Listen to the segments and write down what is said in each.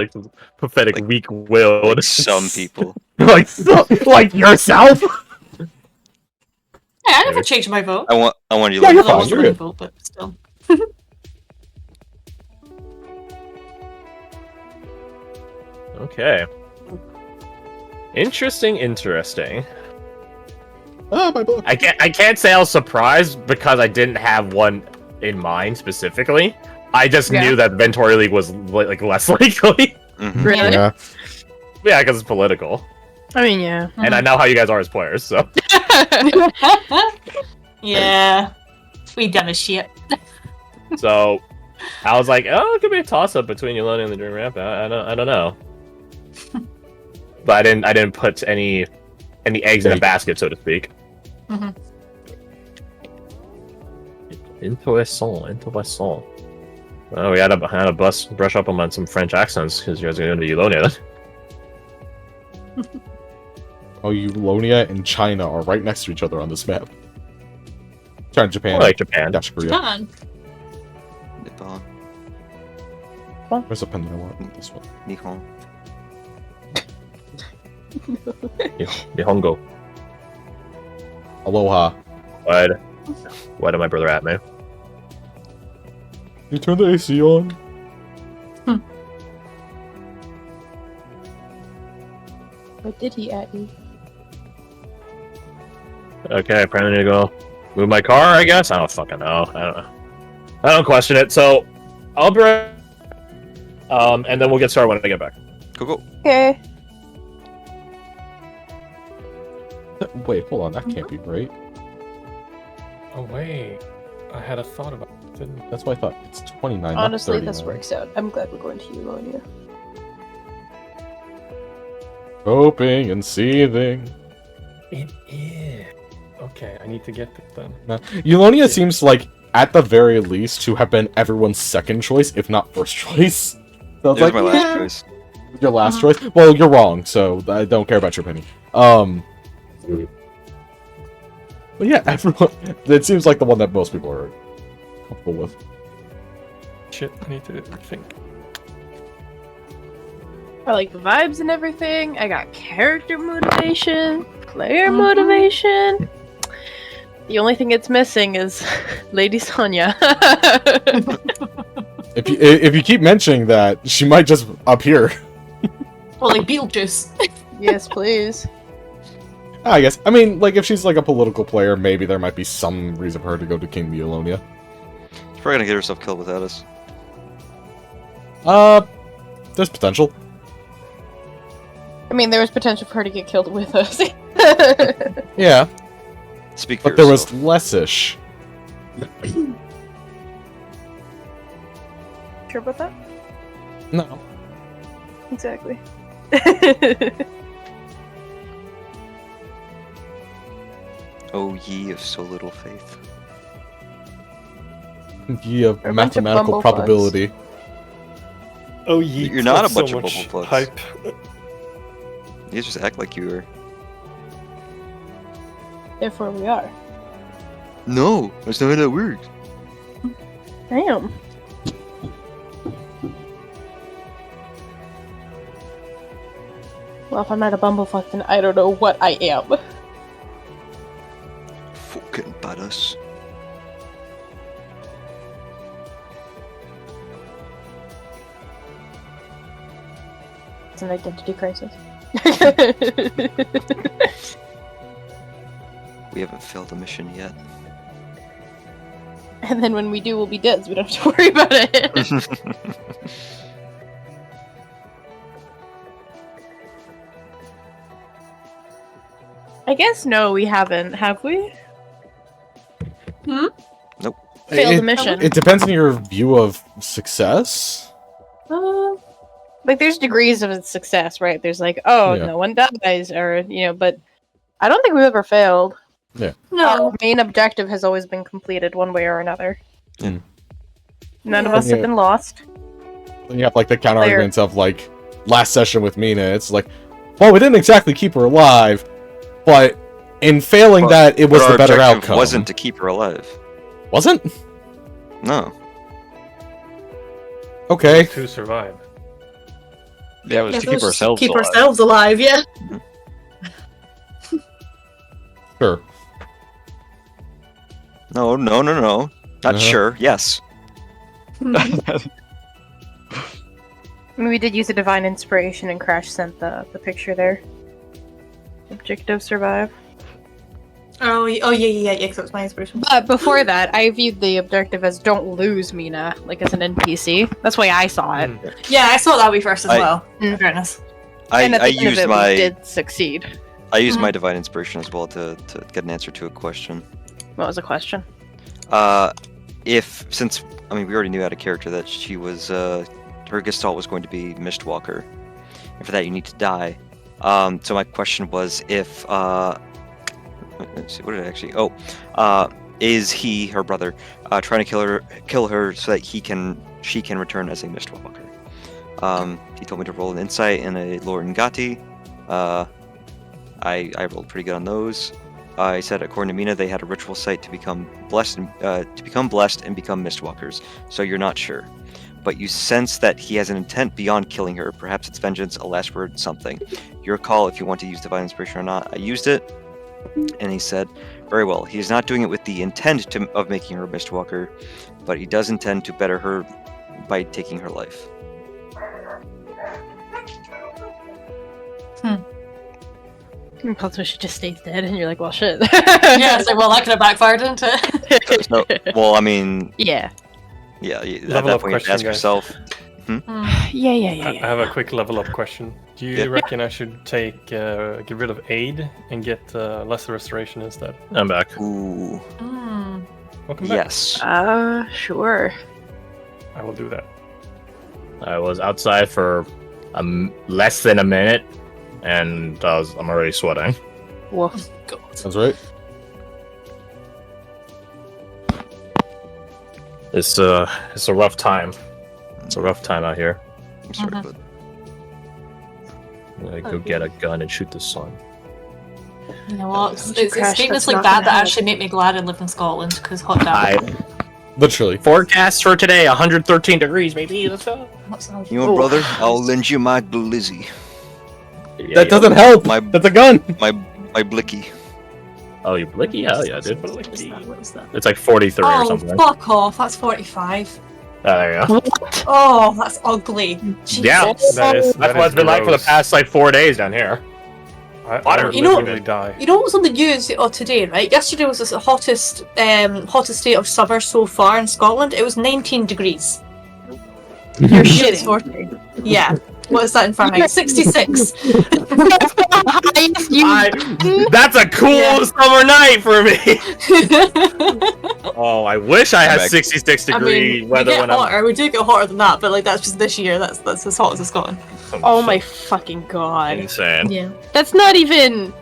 like pathetic, weak-willed. Like some people. like yourself. Hey, I never changed my vote. I want you. Yeah, you're Although it fine. was You're my good. vote, but still. Okay. Interesting. Ah, my book. I can't say I was surprised because I didn't have one in mind specifically. I just knew that Ventori League was like less likely. Mhm. Really? Yeah. Yeah, because it's political, I mean, yeah. and I know how you guys are as players. So Yeah. We dumb as shit. so I was like, oh, it could be a toss-up between Yoloni and the Dream Ramp. I don't know. But I didn't put any eggs in a basket, so to speak. Mhm. Intéressant. Well, we had to brush up on some French accents because you guys are going to Eulonia. Oh, Eulonia and China are right next to each other on this map. China, Japan. I like Japan. Dash Korea. Done. Nippon. Where's the pen that I want? This one. Nihon. Nihongo. Aloha. Why did my brother at me? You turn the AC on. What did he at you? Okay, apparently I need to go move my car, I guess? I don't fucking know. I don't question it, so I'll be right. And then we'll get started when I get back. Go. Okay. Wait, hold on. That can't be right. Oh wait, I had a thought about it. Didn't... That's what I thought. It's 29. Honestly, not this 39. works out. I'm glad we're going to Eulonia. Hoping and seething. It is. Okay, I need to get this then. Eulonia seems like, at the very least, to have been everyone's second choice, if not first choice. So it's There's like, my last choice. your last choice? Well, you're wrong, so I don't care about your opinion. But yeah, everyone. It seems like the one that most people are comfortable with. Shit, I need to think. I like the vibes and everything. I got character motivation, player motivation. The only thing it's missing is Lady Sonya. If you keep mentioning that, she might just appear. Well, like Beetlejuice. Yes, please. I guess. I mean, like, if she's like a political player, maybe there might be some reason for her to go to King Eulonia. She's probably gonna get herself killed without us. There's potential. I mean, there was potential for her to get killed with us. Yeah, Speak for but there was yourself. less-ish. Sure about that? No. Exactly. Oh, ye of so little faith. Ye of Or a bunch of mathematical bumblefucks. probability. Oh, you. You're not a so bunch of much bumblefucks. hype. You guys just act like you are. Therefore, we are. No, that's not how that works. Damn. Well, if I'm not a bumblefuck, then I don't know what I am. Fucking badass. It's an identity crisis. We haven't failed a mission yet. And then when we do, we'll be dead, so we don't have to worry about it. I guess no, we haven't, have we? Failed the mission. It depends on your view of success. Like, there's degrees of success, right? There's like, oh, Yeah. no one dies, or, but I don't think we've ever failed. Yeah. Our main objective has always been completed one way or another. Yeah. None of us have Yeah. been lost. Then you have like the counter arguments of like last session with Mina. It's like, well, we didn't exactly keep her alive, but in failing that, it was But the our better objective outcome. wasn't to keep her alive. Wasn't? No. Okay. To survive. Yeah, it was Yeah, to so keep let's just ourselves keep alive. ourselves alive, yeah. Sure. No. Not Uh-huh. sure. Yes. We did use a divine inspiration, and Crash sent the picture there. Objective survive. Oh yeah, because it was my inspiration. But before that, I viewed the objective as don't lose Mina, like as an NPC. That's why I saw it. Yeah, I saw that way first as I- well. In fairness. And at I the end of used it, my we did succeed. I used Mhm. my divine inspiration as well to get an answer to a question. What was the question? Since we already knew out of character that she was her gestalt was going to be Mistwalker, and for that you need to die. So my question was if let's see, what did I actually? Is he, her brother, trying to kill her so that she can return as a Mistwalker? He told me to roll an insight and a lore Ngati. I rolled pretty good on those. I said according to Mina, they had a ritual site to become blessed and become Mistwalkers. So you're not sure, but you sense that he has an intent beyond killing her. Perhaps it's vengeance, a last word, something. Your call if you want to use divine inspiration or not. I used it, and he said, "Very well. He is not doing it with the intent of making her a Mistwalker, but he does intend to better her by taking her life." Plus, she just stays dead, and you're like, well, shit. Yeah, it's like, well, that could have backfired, didn't it? No, well, I mean, Yeah. yeah. At Level that up point, you have to question, ask guys. yourself. Yeah. I have a quick level up question. Do you Yeah. reckon I should get rid of aid and get lesser restoration instead? I'm back. Ooh, Welcome back. yes. Sure. I will do that. I was outside for less than a minute, and I'm already sweating. Woof. That's right. It's a rough time. It's a rough time out here. I'm sorry, Mhm. but I'm gonna go get a gun and shoot the sun. You know what? Don't you It's crash, statements that's like not that gonna that help. actually make me glad I live in Scotland, because hot damn. I Literally. forecast for today 113 degrees, maybe. Let's go. you know, brother, I'll lend you my glizzy, Yeah, That doesn't help. My- That's a gun. my blicky. Oh, you blicky? Hell yeah, dude. What is that? What is that? It's like 43 or Oh, something. fuck off. That's 45. Oh, there you go. Oh, that's ugly. Jesus. Yeah. That's That's what it's been like for the past like 4 days down here. I Water. would You know- literally die. You know what's on the news today, right? Yesterday was the hottest day of summer so far in Scotland. It was 19 degrees. You're It's shitting. 40. Yeah. What is that in Fahrenheit? 66. That's a cool Yeah. summer night for me. Oh, I wish I had Back. 66 I degree mean, we weather get when hotter. We do get hotter than that, but like that's just this year. That's as hot as it's gotten. I'm. Oh my fucking god. Insane. Yeah. That's not even.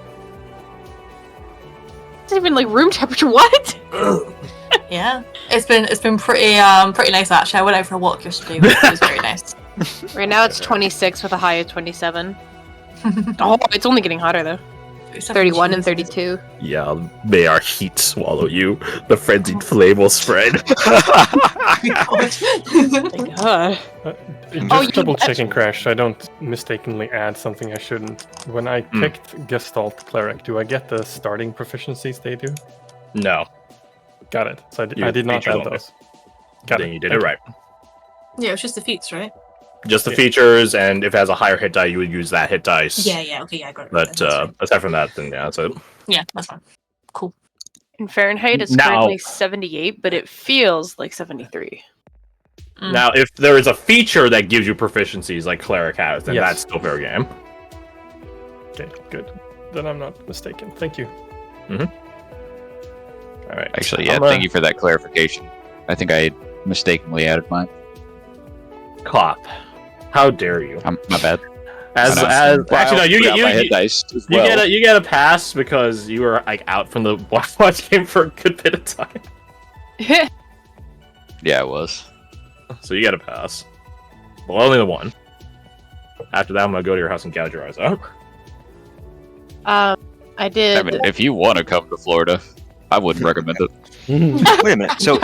It's even like room temperature. What? Yeah. It's been pretty nice actually. I went out for a walk yesterday, which was very nice. Right now it's 26 with a high of 27. Oh, it's only getting hotter though. 31 and 32. Yeah, may our heat swallow you. The frenzied flame will spread. Thank God. Just you- double checking, Crash, so I don't mistakenly add something I shouldn't. When I picked Gestalt Cleric, do I get the starting proficiencies they do? No, Got it. So I You did not features add only. those. Got then it. you did Thank it right. Yeah, it was just the feats, right? Just the Yeah. features, and if it has a higher hit die, you would use that hit dice. Yeah, okay, yeah, I got it. But That's right. aside from that, then yeah, that's it. Yeah, that's fine. Cool. In Fahrenheit, it's Now- currently 78, but it feels like 73. Mm. Now, if there is a feature that gives you proficiencies like Cleric has, then Yes. that's still fair game. Okay, good. Then I'm not mistaken. Thank you. All right. Actually, yeah, I'm, thank you for that clarification. I think I mistakenly added mine. Cop. How dare you? My bad. As I know. as Well, actually, no, I you forgot get my hit you dice as well. get a pass because you were like out from the watch game for a good bit of time. Yeah, it was. So you get a pass. Well, only the one. After that, I'm gonna go to your house and gouge your eyes out. I did. I mean, if you want to come to Florida, I wouldn't recommend it. Wait a minute. So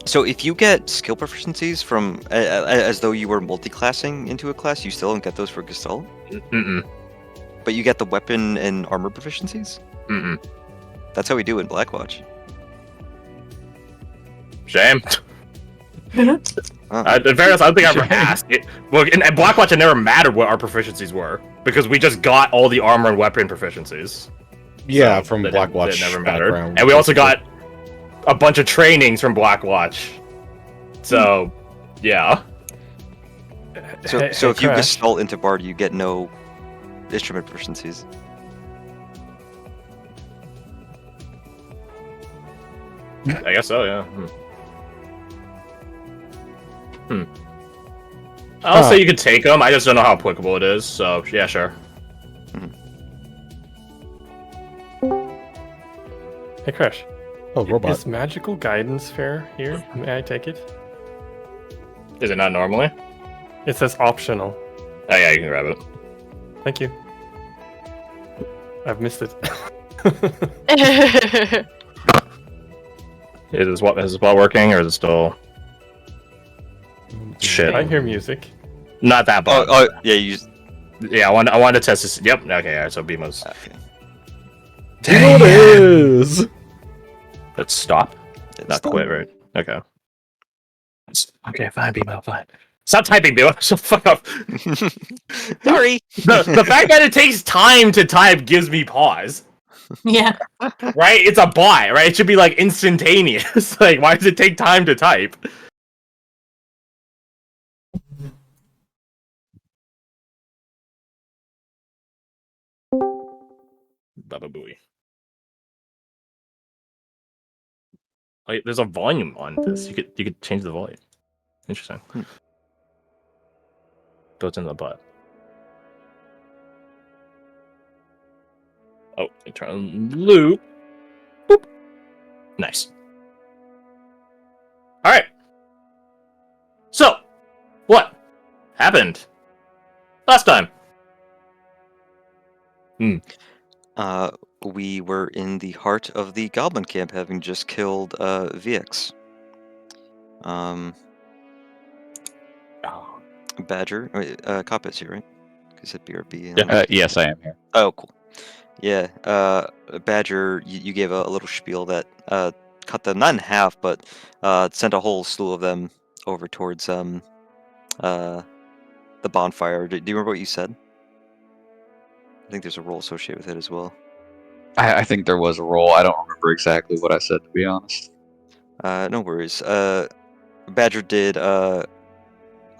So if you get skill proficiencies from as though you were multi-classing into a class, you still don't get those for Gestalt. Mm-mm. But you get the weapon and armor proficiencies. Mm-mm. That's how we do in Blackwatch. Shame. Oh. In fairness, I don't think I ever asked. Well, in Blackwatch, it never mattered what our proficiencies were because we just got all the armor and weapon proficiencies. Yeah, So from that Blackwatch It never mattered. background. And we also got a bunch of trainings from Blackwatch. So, yeah. So if you Crash. Gestalt into Bard, you get no instrument proficiencies. I guess so, yeah. I'll say you could take them, I just don't know how applicable it is, so yeah, sure. Hey, Crash. Oh, robot. Is magical guidance fair here? May I take it? Is it not normally? It says optional. Oh yeah, you can grab it. Thank you. I've missed it. Is this spell working, or is it still... Shit. I hear music. Not that bad. Yeah, you just... Yeah, I wanted to test this. Yep, okay, alright, so Bemo's... Okay. You know what it is! Let's stop. It's Not done. quit, right? Okay. Okay, fine, Bemo, fine. Stop typing, Bemo. So fuck off. Sorry. The fact that it takes time to type gives me pause. Yeah. Right? It's a bot, right? It should be like instantaneous. Like, why does it take time to type? Baba Booey. Wait, there's a volume on this. You could change the volume. Interesting. Built in the butt. Oh, internal loop. Boop. Nice. All right. So, what happened last time? We were in the heart of the Goblin camp, having just killed VX. Badger, Coppet's here, right? Because it BRB. Yes, I am here. Oh, cool. Yeah, Badger, you gave a little spiel that cut them not in half, but sent a whole slew of them over towards the bonfire. Do you remember what you said? I think there's a roll associated with it as well. I think there was a roll. I don't remember exactly what I said, to be honest. No worries. Badger did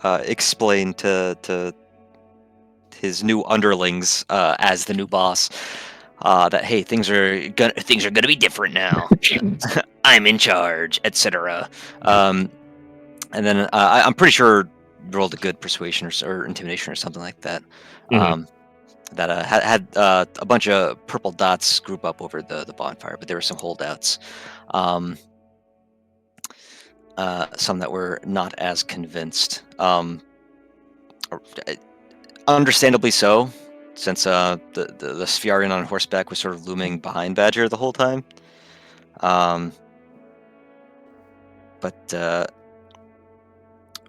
explain to his new underlings as the new boss that hey, things are gonna be different now. I'm in charge, etc. And then I'm pretty sure rolled a good persuasion or intimidation or something like that. That had a bunch of purple dots group up over the bonfire, but there were some holdouts. Some that were not as convinced. Understandably so, since the Spharian on horseback was sort of looming behind Badger the whole time. But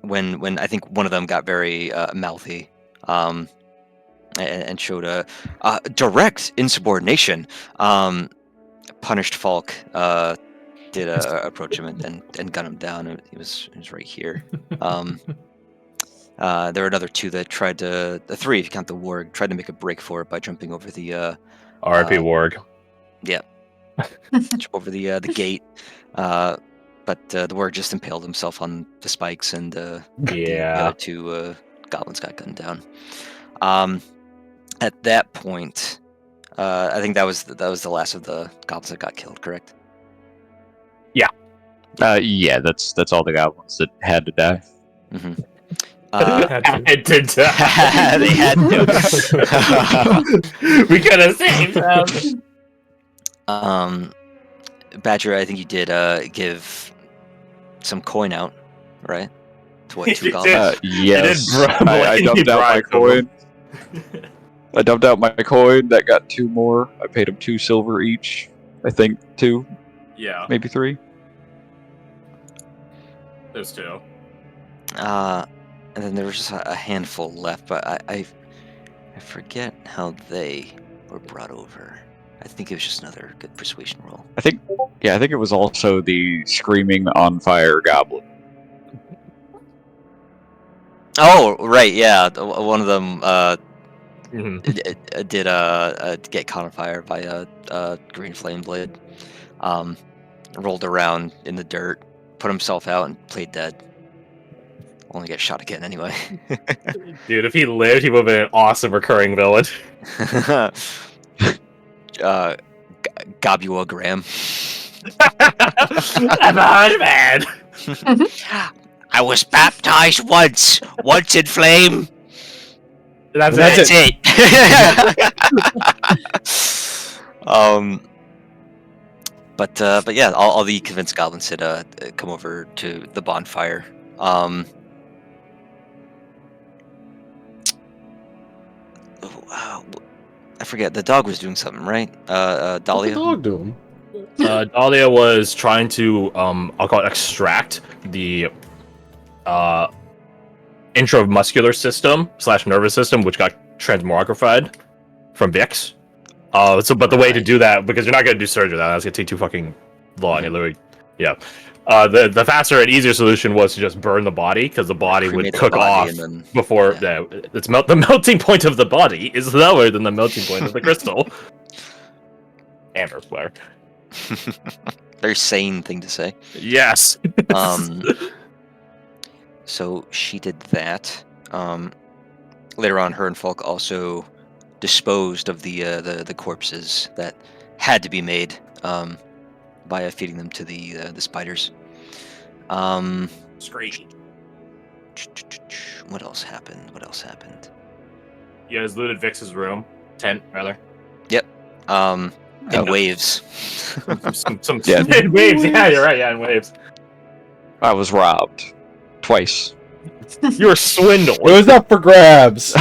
when I think one of them got very mouthy, and showed a direct insubordination, punished Falk did approach him and gun him down. He was right here. There were another two that tried to, three if you count the warg, tried to make a break for it by jumping over the RIP Warg. yeah, jump over the gate. But the warg just impaled himself on the spikes, and the other two goblins got gunned down. At that point, I think that was the last of the goblins that got killed. Correct? Yeah, that's all the goblins that had to die. Mm-hmm. Had to. It did die. They had to. We could have saved them. Badger, I think you did give some coin out, right? To what, two You goblins? did. Yes, It did, bro. I dumped out my coin. I dumped out my coin. That got 2 more. I paid them 2 silver each. I think 2, Yeah. maybe 3. There's two. And then there was just a handful left, but I forget how they were brought over. I think it was just another good persuasion roll. I think it was also the screaming on fire goblin. Oh, right, yeah. One of them Mhm. did get caught on fire by a green flame blade. Rolled around in the dirt, put himself out, and played dead. Only get shot again anyway. Dude, if he lived, he would have been an awesome recurring villain. Gabua Graham. I'm a man. I was baptized once in flame. That's That's it. it. But yeah, all the convinced goblins had come over to the bonfire. I forget. The dog was doing something, right? What's the Dahlia. dog doing? Dahlia was trying to, I'll call it extract the intramuscular system / nervous system, which got transmogrified from Vix. But the way to do that, because you're not gonna do surgery, that's gonna take too fucking long. It literally, yeah. The faster and easier solution was to just burn the body, because the body would Cremate the cook body off and then- before. yeah. The melting point of the body is lower than the melting point of the crystal. Amber flare. Very sane thing to say. Yes. So she did that. Later on, her and Falk also disposed of the corpses that had to be made by feeding them to the spiders. Screech. What else happened? You guys looted Vix's room. Tent, rather. In waves. Some Yeah. in waves. Yeah, you're right. Yeah, in waves. I was robbed twice. You were swindled. It was up for grabs.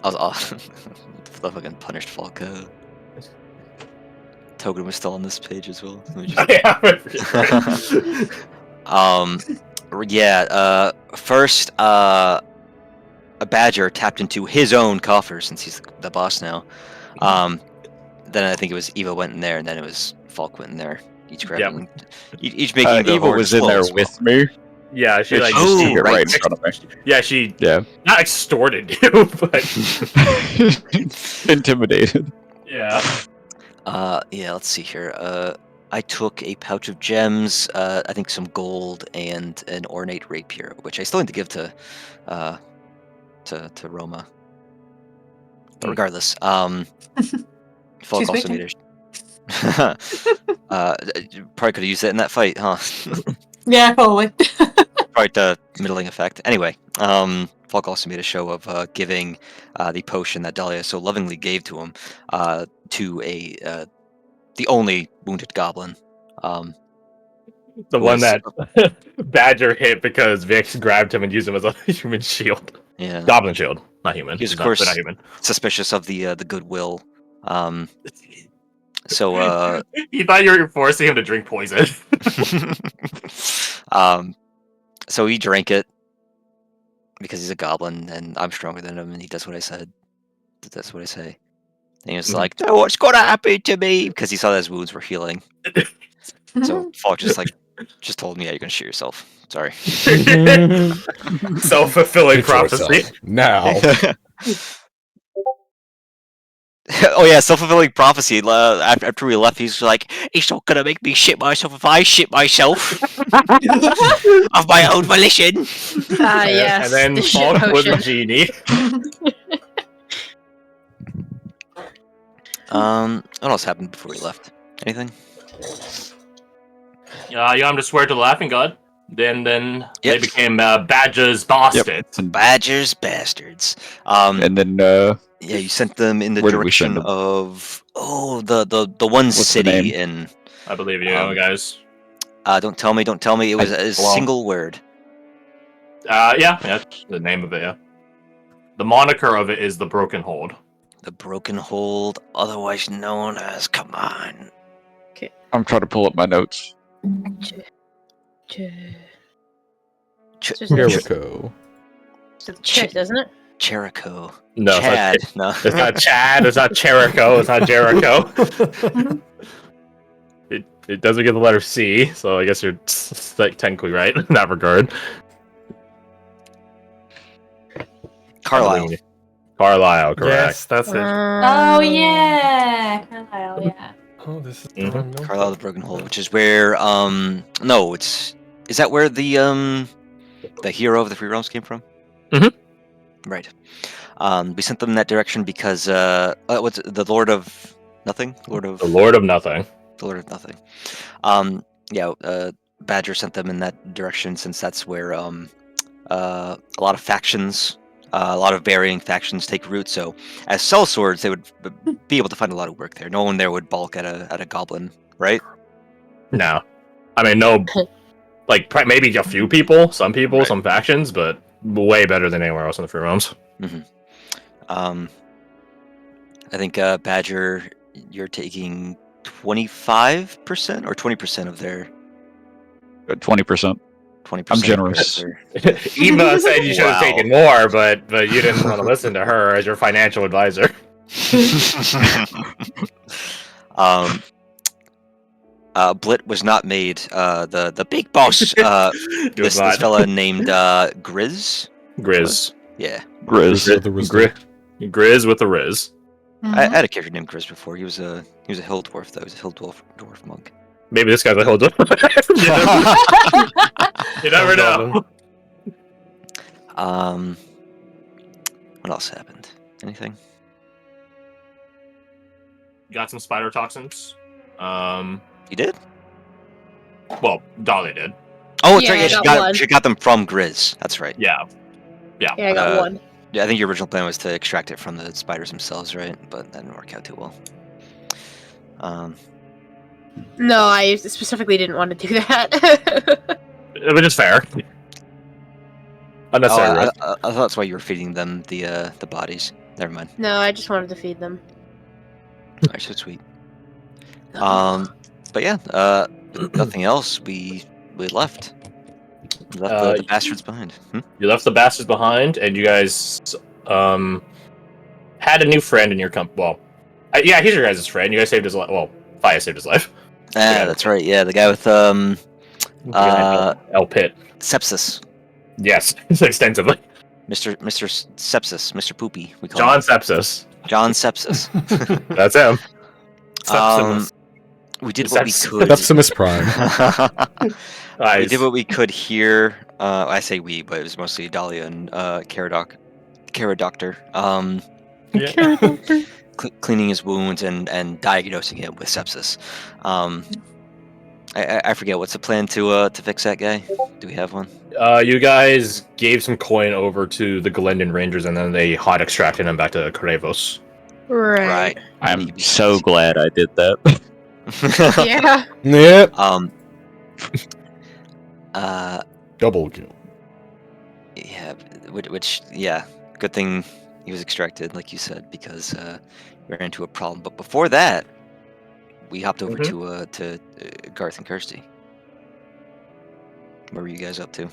I'll the fucking punished Falk. Token was still on this page as well. Let me just- First, a badger tapped into his own coffers since he's the boss now. Then I think it was Eva went in there, and then it was Falk went in there. Each grabbing, each making the Eva horde was in slow there as well. with me. Yeah, she She like just took it right. right in front of me. yeah, she Yeah. not extorted you, but Intimidated. yeah. Yeah. Let's see here. I took a pouch of gems, I think some gold, and an ornate rapier, which I still need to give to Roma. But regardless, Falk She's also waiting. made a. Probably could have used it in that fight, huh? Yeah, probably. Probably the middling effect. Anyway, Falk also made a show of giving the potion that Dahlia so lovingly gave to him to the only wounded goblin. The one was- that Badger hit because Vix grabbed him and used him as a human shield. Yeah, Goblin shield, not human. He was, of They're course- not human. suspicious of the goodwill. So You thought you were forcing him to drink poison. so he drank it because he's a goblin and I'm stronger than him and he does what I said. That's what I say. And he was Mhm. like, "Oh, what's gonna happen to me?" Because he saw that his wounds were healing. So Falk just told me, "Yeah, you're gonna shoot yourself." Sorry. Self-fulfilling Get yourself. prophecy. Now. Oh yeah, self-fulfilling prophecy. After we left, he's like, "He's not gonna make me shit myself if I shit myself of my own volition." Ah, yes. And then the shit Falk was a potion. genie. What else happened before we left? Anything? You want him to swear to the laughing god. Then they Yep. became Badger's bastards. Badgers, bastards. And then Yeah, you sent them in the Where did we send direction them? of the one What's the city name? in. I believe you, guys. Don't tell me. It was a Hello? single word. Yeah, that's the name of it. Yeah. The moniker of it is the Broken Hold. The Broken Hold, otherwise known as. Come on. I'm trying to pull up my notes. Jericho. It's Chit, doesn't it? Jericho. No, Chad. it's No. not Chad. It's not Jericho. It's not Jericho. It doesn't get the letter C, so I guess you're like technically right in that regard. Carlisle. Correct. Yes, that's it. Oh yeah, Carlisle, yeah. Oh, this is Mhm. the wrong note. Carlisle the Broken Hole, which is where no, is that where the hero of the Free Realms came from? Mhm. Right. We sent them in that direction because what's it, the Lord of Nothing? The Lord of Nothing. The Lord of Nothing. Badger sent them in that direction since that's where a lot of factions, a lot of varying factions take root. So as sellswords, they would be able to find a lot of work there. No one there would balk at a goblin, right? No, I mean no, like maybe a few people, some Right. some factions, but way better than anywhere else in the Free Realms. I think Badger, you're taking 25% or 20% of their 20%. 20%. I'm generous. Eva said you should have Wow. taken more, but you didn't want to listen to her as your financial advisor. Blit was not made the big boss. This fella named Grizz. Grizz. Yeah, Grizz. Grizz with the Riz. I had a character named Grizz before. He was a hill dwarf though. He was a hill dwarf monk. Maybe this guy's a whole You never know. What else happened? Anything? Got some spider toxins. You did? Well, Dolly did. Oh, it's Yeah, right. Yeah, I got one. she got them from Grizz. That's right. Yeah. Yeah, I got one. Yeah, I think your original plan was to extract it from the spiders themselves, right? But that didn't work out too well. No, I specifically didn't want to do that. Which is fair. Unnecessary risk. I thought that's why you were feeding them the bodies. Never mind. No, I just wanted to feed them. Alright, so sweet. But yeah, nothing else. We left. We left the bastards behind. You left the bastards behind, and you guys had a new friend in your company. Well, yeah, he's your guys' friend. You guys saved his life. Well, Faya saved his life. Ah, that's right. Yeah, the guy with El Pit. sepsis. Yes, extensively. Mr. Sepsis, Mr. Poopy. We call John him Sepsis. John Sepsis. That's him. We did what we could. Sepsimus Prime. We did what we could here. I say we, but it was mostly Dahlia and Caradoctor. Cleaning his wounds and diagnosing him with sepsis. I forget what's the plan to fix that guy. Do we have one? You guys gave some coin over to the Glendon Rangers, and then they hot extracted him back to Corevos. Right. I'm so glad I did that. Yeah. Yep. Double kill. Yeah, which yeah, good thing he was extracted, like you said, because we ran into a problem. But before that, we hopped over to Garth and Kirsty. What were you guys up to?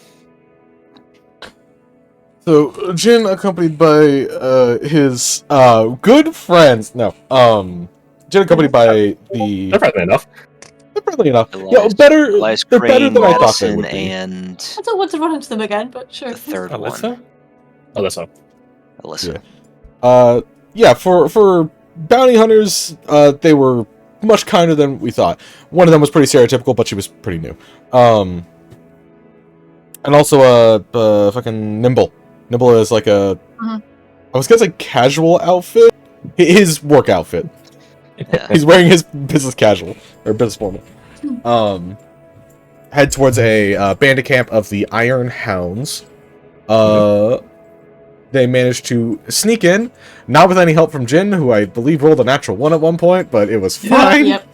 So Jin, accompanied by his good friends. No, Jin accompanied by the. They're friendly enough. They're friendly enough. Elias, Yeah, better. Elias They're Crane, better than I thought they Madison, would be. and I don't want to run into them again, but sure. the third one, Alyssa? Alyssa. Alyssa. Yeah, for bounty hunters, they were much kinder than we thought. One of them was pretty stereotypical, but she was pretty new. And also fucking Nimble. Nimble is like a I was gonna say casual outfit. His work outfit. Yeah. He's wearing his business casual or business formal. Head towards a bandit camp of the Iron Hounds. They managed to sneak in, not with any help from Jin, who I believe rolled a natural 1 at one point, but it was fine. Yep.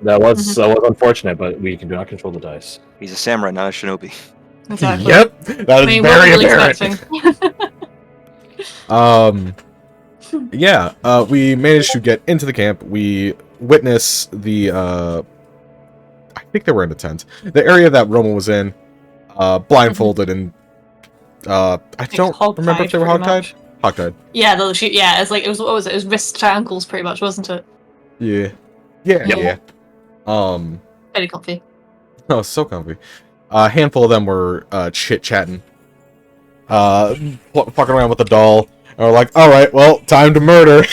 That was unfortunate, but we do not control the dice. He's a samurai, not a shinobi. Exactly. Yep, that is very apparent. We managed to get into the camp. We witness the think they were in a tent. The area that Roma was in, blindfolded and I don't remember if they were hogtied. Hogtied. Yeah, it's like it was wrist to ankles pretty much, wasn't it? Yeah. Very comfy. Oh, so comfy. A handful of them were chit chatting, fucking around with the doll, and we're like, "All right, well, time to murder."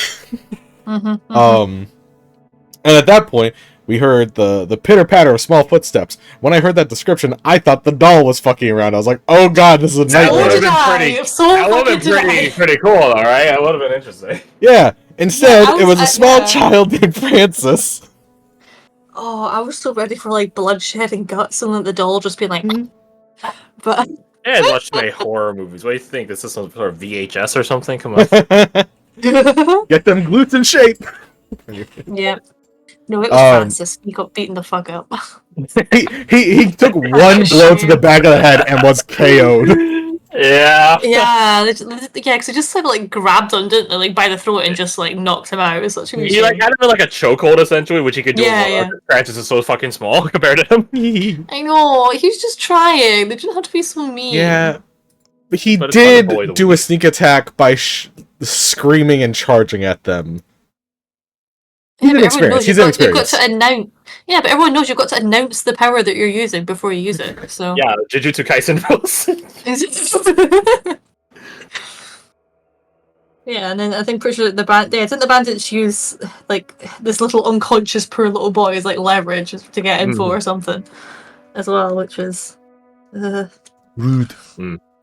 And at that point, we heard the pitter patter of small footsteps. When I heard that description, I thought the doll was fucking around. I was like, "Oh god, this is a That would nightmare." have been pretty cool, all right. That would have been interesting. Yeah. Instead, Yeah, it was a small yeah. child named Francis. Oh, I was so ready for like bloodshed and guts, and then the doll just being like, but Yeah, I watched many horror movies. What do you think? This is some sort of VHS or something? Come on. Get them glutes in shape. yeah. No, it was Francis. He got beaten the fuck up. he took one blow to the back of the head and was KO'd. Yeah. Yeah, because he just like grabbed him, didn't they, like by the throat and just like knocked him out. It was such a He like had him in like a chokehold essentially, which he could do. Yeah. Francis is so fucking small compared to him. I know, he was just trying. They didn't have to be so mean. Yeah, but he But it's fun to bully did the do a weak. sneak attack by screaming and charging at them. Yeah, but He's everyone knows inexperienced. He's you've got inexperienced. to announce. Yeah, but everyone knows you've got to announce the power that you're using before you use it. So Yeah, Jujutsu Kaisen rules. yeah, and then I think pretty sure the bandits use like this little unconscious poor little boy as like leverage to get info or something as well, which is Rude.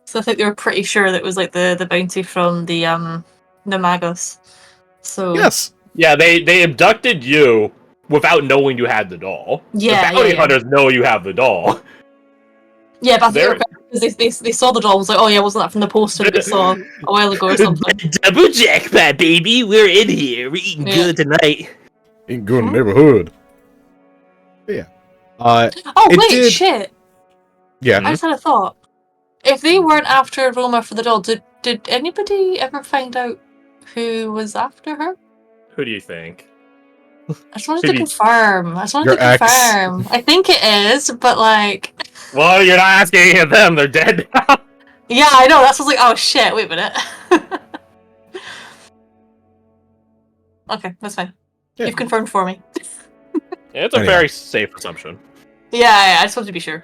so I think they were pretty sure that it was like the bounty from the Magos. So Yes. Yeah, they abducted you without knowing you had the doll. Yeah, the bounty yeah. hunters know you have the doll. Yeah, but I think They're- because they saw the doll, was like, oh yeah, wasn't that from the poster that we saw a while ago or something? Double jackpot, baby! We're in here. We're eating Yeah. good tonight. Ain't good in the neighborhood. Yeah. Oh It wait, did- shit! Yeah. I just had a thought. If they weren't after Roma for the doll, did anybody ever find out who was after her? Who do you think? I just wanted to Maybe- confirm. I just wanted Your to ex. confirm. I think it is, but like, Well, you're not asking any of them. They're dead now. yeah, I know. That's was like, oh shit! Wait a minute. Okay, that's fine. Yeah. You've confirmed for me. Yeah, it's a Anyhow. very safe assumption. Yeah, I just wanted to be sure.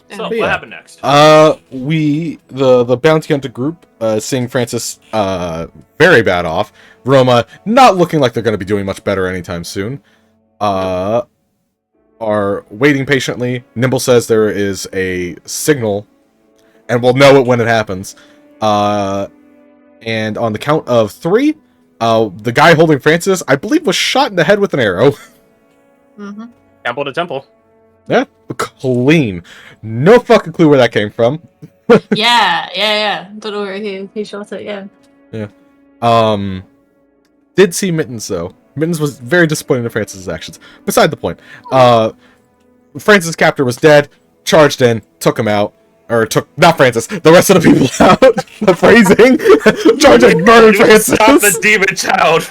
So, But what yeah. happened next? The bounty hunter group, seeing Francis very bad off, Roma not looking like they're going to be doing much better anytime soon, are waiting patiently. Nimble says there is a signal, and we'll know it when it happens. And on the count of 3, the guy holding Francis, I believe, was shot in the head with an arrow. Mm-hmm. Temple to temple. Yeah, clean. No fucking clue where that came from. Yeah. Don't know where he shot it. Yeah. Did see Mittens though. Mittens was very disappointed in Francis' actions. Beside the point. Francis' captor was dead, charged in, took him out. Or took, not Francis, the rest of the people out. The phrasing. Charged and murdered Francis. Stop the demon child.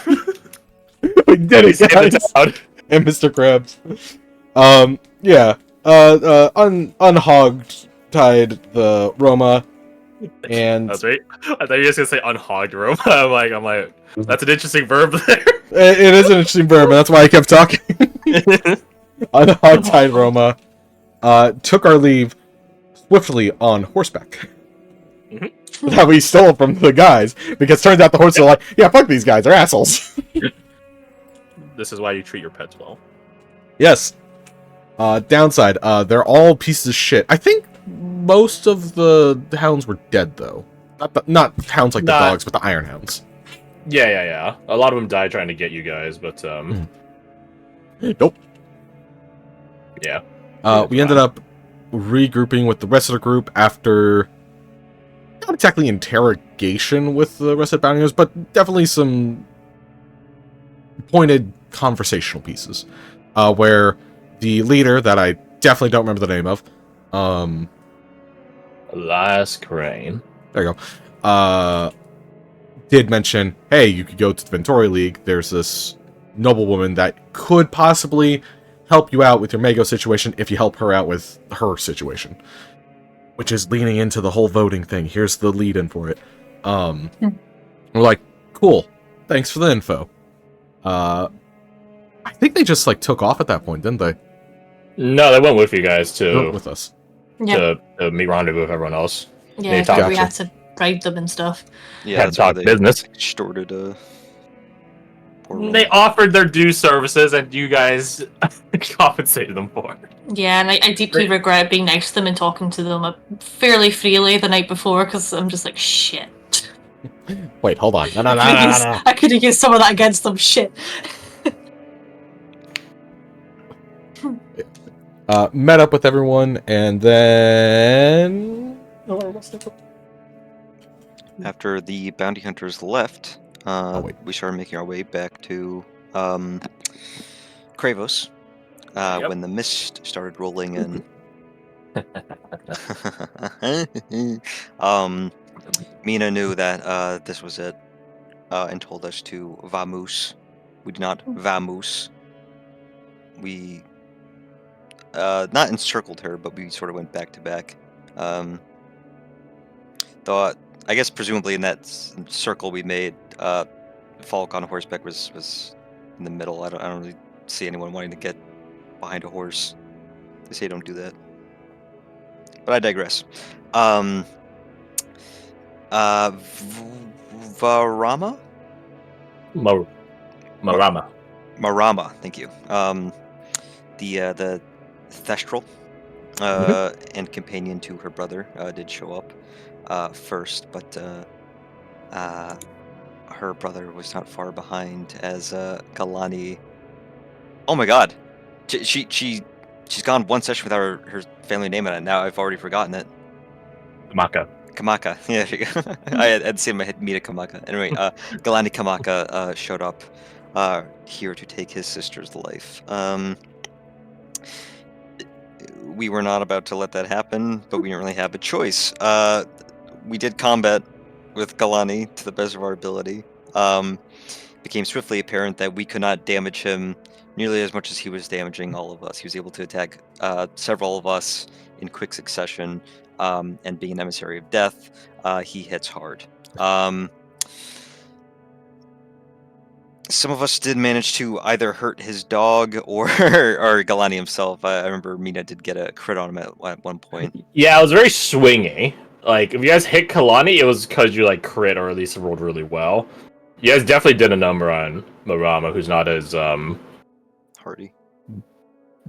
We did it, Save the guys. town. And Mr. Krabs. Yeah. Unhogged tied the Roma. And That's right. I thought you were just gonna say unhogged room. I'm like, that's an interesting verb there. it is an interesting verb, and that's why I kept talking. Unhogged tied Roma. Took our leave swiftly on horseback. That we stole from the guys, because turns out the horses are like, yeah, fuck these guys, they're assholes. This is why you treat your pets well. Yes. Downside, they're all pieces of shit. I think most of the hounds were dead, though. Not hounds like the dogs, but the iron hounds. Yeah. A lot of them died trying to get you guys, but Nope. yeah. We ended up regrouping with the rest of the group after not exactly interrogation with the rest of the bounty hunters, but definitely some pointed conversational pieces, where the leader, that I definitely don't remember the name of, Last Crane. there you go, did mention, hey, you could go to the Ventori League, there's this noblewoman that could possibly help you out with your Mago situation if you help her out with her situation. Which is leaning into the whole voting thing. Here's the lead in for it. We're like, cool. Thanks for the info. I think they just like took off at that point, didn't they? No, they went with you guys They went to with us. Yeah, meet rendezvous with everyone else. yeah. talk- We Gotcha. had to bribe them and stuff. Yeah, Had that's to why talk they business. extorted poor They Roll. offered their due services, and you guys compensated them for it. Yeah, and I deeply regret being next to them and talking to them fairly freely the night before because I'm just like, shit. Wait, hold on. No. I could have used some of that against them. Shit. Met up with everyone, and then... After the bounty hunters left, wait. we started making our way back to Kravos Yep. when the mist started rolling in. Mina knew that this was it and told us to vamoose. We did not vamoose. We not encircled her, but we sort of went back to back. Though I guess presumably in that circle we made, Falk on horseback was in the middle. I don't really see anyone wanting to get behind a horse. They say don't do that. But I digress. Varama? Marama. Marama, thank you. The Thestral and companion to her brother did show up first, but her brother was not far behind as Galani. Oh my God, she's gone one session without her family name in it. Now I've already forgotten it. Kamaka. Kamaka. Yeah, there you go. I had seen in my head Mita Kamaka. Anyway, Galani Kamaka showed up here to take his sister's life. We were not about to let that happen, but we didn't really have a choice. We did combat with Galani to the best of our ability. Became swiftly apparent that we could not damage him nearly as much as he was damaging all of us. He was able to attack several of us in quick succession, and being an emissary of death, he hits hard. Some of us did manage to either hurt his dog or Galani himself. I remember Mina did get a crit on him at one point. Yeah, it was very swingy. Like, if you guys hit Kalani, it was because you, like, crit or at least rolled really well. You guys definitely did a number on Marama, who's not as, Hardy.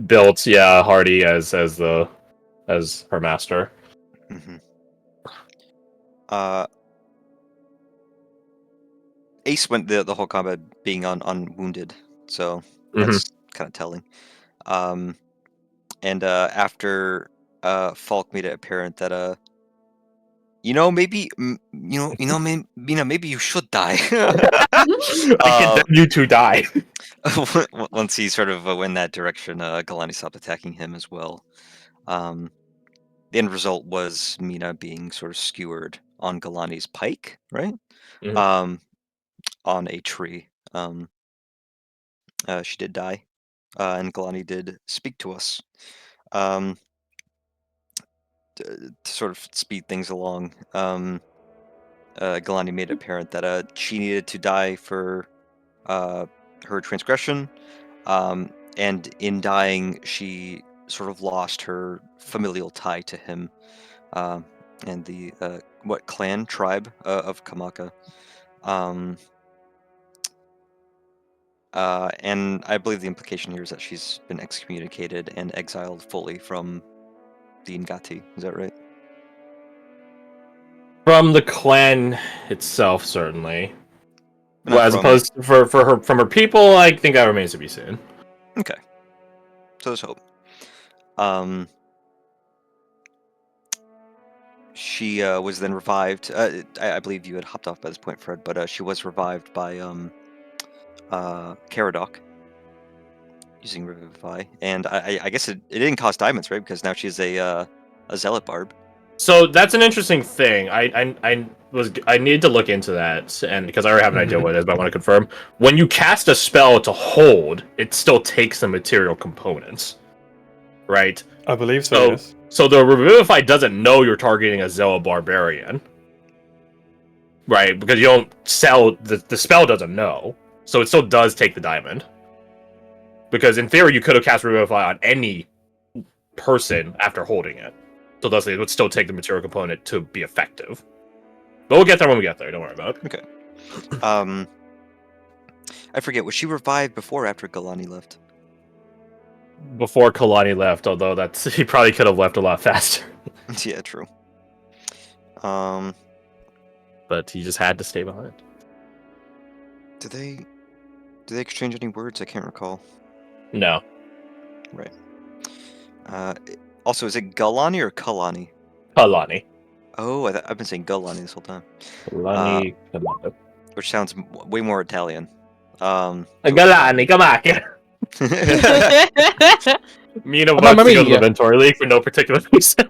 built, yeah, hardy as her master. Mm-hmm. Ace went the whole combat being unwounded, so that's kind of telling. And after Falk made it apparent that maybe maybe you should die. I condemn you to die. Once he sort of went in that direction, Galani stopped attacking him as well. The end result was Mina being sort of skewered on Galani's pike, right? On a tree. She did die, and Galani did speak to us. To sort of speed things along, Galani made it apparent that she needed to die for her transgression, and in dying, she sort of lost her familial tie to him, and the tribe of Kamaka. And I believe the implication here is that she's been excommunicated and exiled fully from the Ngati. Is that right? From the clan itself, certainly. Not Well, as from- opposed to from her people, I think that remains to be seen. Okay. So there's hope. She was then revived. I believe you had hopped off by this point, Fred, but she was revived by Caradoc using Revivify, and I guess it didn't cost diamonds, right? Because now she's a zealot barb. So that's an interesting thing. I need to look into that, and because I already have an idea what it is, but I want to confirm. When you cast a spell to hold, it still takes the material components, right? I believe so. Yes. So the Revivify doesn't know you're targeting a Zoa Barbarian, right? Because you don't sell the spell doesn't know, so it still does take the diamond. Because in theory, you could have cast Revivify on any person after holding it. So thus, it would still take the material component to be effective. But we'll get there when we get there. Don't worry about it. Okay. I forget. Was she revived before or after Galani left? Before Kalani left, although he probably could have left a lot faster. Yeah, true. But he just had to stay behind. Did they exchange any words? I can't recall. No. Right. Also, is it Galani or Kalani? Kalani. Oh, I've been saying Galani this whole time. Kalani. Which sounds way more Italian. Galani, come back. Mina Mamma wants to go to the mia. Ventori League for no particular reason.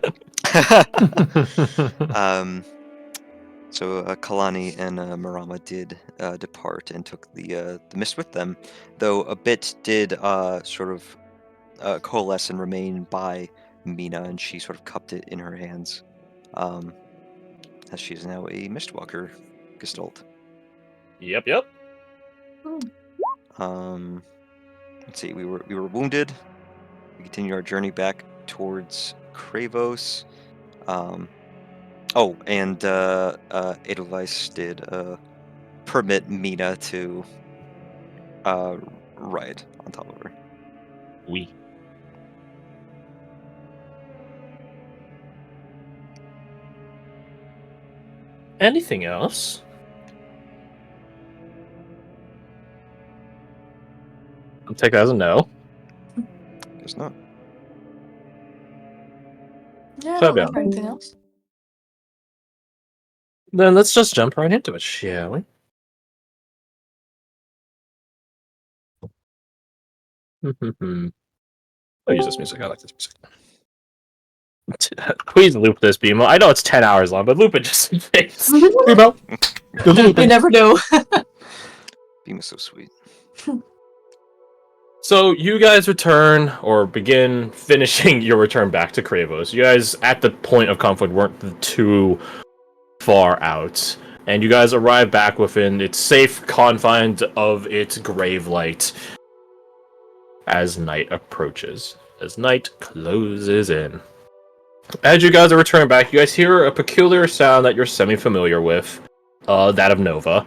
So Kalani and Marama did depart and took the mist with them, though a bit did sort of coalesce and remain by Mina, and she sort of cupped it in her hands, as she is now a Mistwalker Gestalt. Yep. Let's see, we were wounded. We continued our journey back towards Kravos. Oh, and Edelweiss did permit Mina to ride on top of her. We. Anything else? I'll take that as a no. Guess not. Yeah, I So don't yeah. remember anything else. Then let's just jump right into it, shall we? I'll use this music. I like this music. Please loop this, Beamo. I know it's 10 hours long, but loop it just in case. Bimo. You never know. Beam is so sweet. So you guys return or begin finishing your return back to Kravos. You guys at the point of conflict weren't too far out, and you guys arrive back within its safe confines of its grave light as night approaches, as night closes in. As you guys are returning back, you guys hear a peculiar sound that you're semi-familiar with, that of Nova.